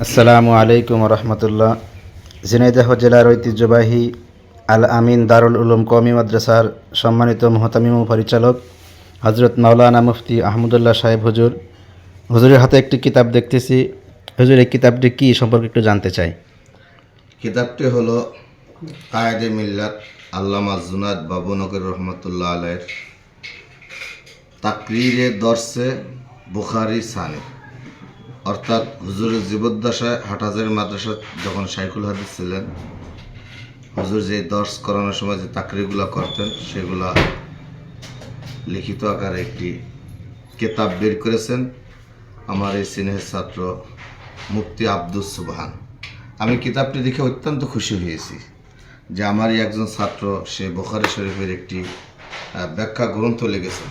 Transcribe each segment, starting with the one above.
আসসালামু আলাইকুম রহমতুল্লাহ। ঝিনাইদহ জেলার ঐতিহ্যবাহী আল আমিন দারুল উলুম কওমি মাদ্রাসার সম্মানিত মুহতামিম ও পরিচালক হজরত মাওলানা মুফতি আহমদুল্লাহ সাহেব হুজুরের হাতে একটি কিতাব দেখতেছি। হুজুর, এই কিতাবটি কী সম্পর্কে একটু জানতে চাই। কিতাবটি হলো কায়েদে মিল্লাত আল্লামা জুনাদ বাবুনগর রহমতুল্লাহ আলাইয়ের তাকরিরে দর্শে বুখারি সানি, অর্থাৎ হুজুরের জীবদ্দশায় হাটহাজারী মাদ্রাসা যখন শাইখুল হাদিস ছিলেন, হুজুর যে দর্শ করানোর সময় যে তাকরিরগুলো করতেন সেগুলা লিখিত আকারে একটি কিতাব বের করেছেন আমার এই স্নেহের ছাত্র মুফতি আব্দুস সুবহান। আমি কিতাবটি দেখে অত্যন্ত খুশি হয়েছি যে আমারই একজন ছাত্র সে বুখারী শরীফের একটি ব্যাখ্যা গ্রন্থ লিখেছেন।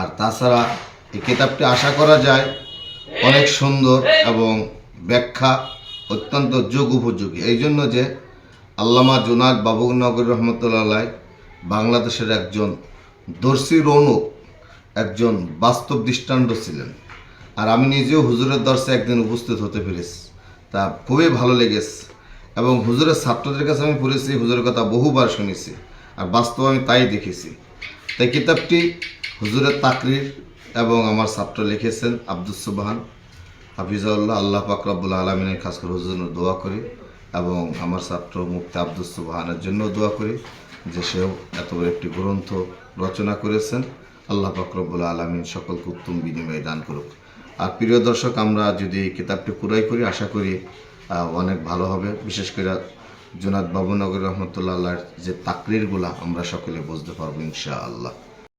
আর তাছাড়া এই কিতাবটি আশা করা যায় অনেক সুন্দর এবং ব্যাখ্যা অত্যন্ত যুগ উপযোগী, এই জন্য যে আল্লামা জুনাদ বাবুনগর রহমতুল্লাহ আলাইহ বাংলাদেশের একজন দর্শী রৌনক, একজন বাস্তব দৃষ্টান্ত ছিলেন। আর আমি নিজেও হুজুরের দর্শে একদিন উপস্থিত হতে পেরেছি, তা খুবই ভালো লেগেছে। এবং হুজুরের ছাত্রদের কাছে আমি পড়েছি, হুজুরের কথা বহুবার শুনেছি, আর বাস্তবে আমি তাই দেখেছি। তাই কিতাবটি হুজুরের তাকরির এবং আমার ছাত্র লিখেছেন আব্দুস সুবহান হাফিজাউল্লাহ। আল্লাহ পাক রব্বুল আলামিনের খাস করে হুজুরের দোয়া করি এবং আমার ছাত্র মুফতি আব্দুস সুবহানের জন্য দোয়া করি যে সেও এত বড় একটি গ্রন্থ রচনা করেছেন। আল্লাহ পাক রব্বুল আলামিন সকলকে উত্তম বিনিময় দান করুক। আর প্রিয় দর্শক, আমরা যদি এই কিতাবটি ক্রয় করি আশা করি অনেক ভালো হবে। বিশেষ করে জুনাদ বাবুনগর রহমতুল্লাহ আল্লাহর যে তাকরিরগুলা আমরা সকলে বুঝতে পারবো ইনশাআল্লাহ।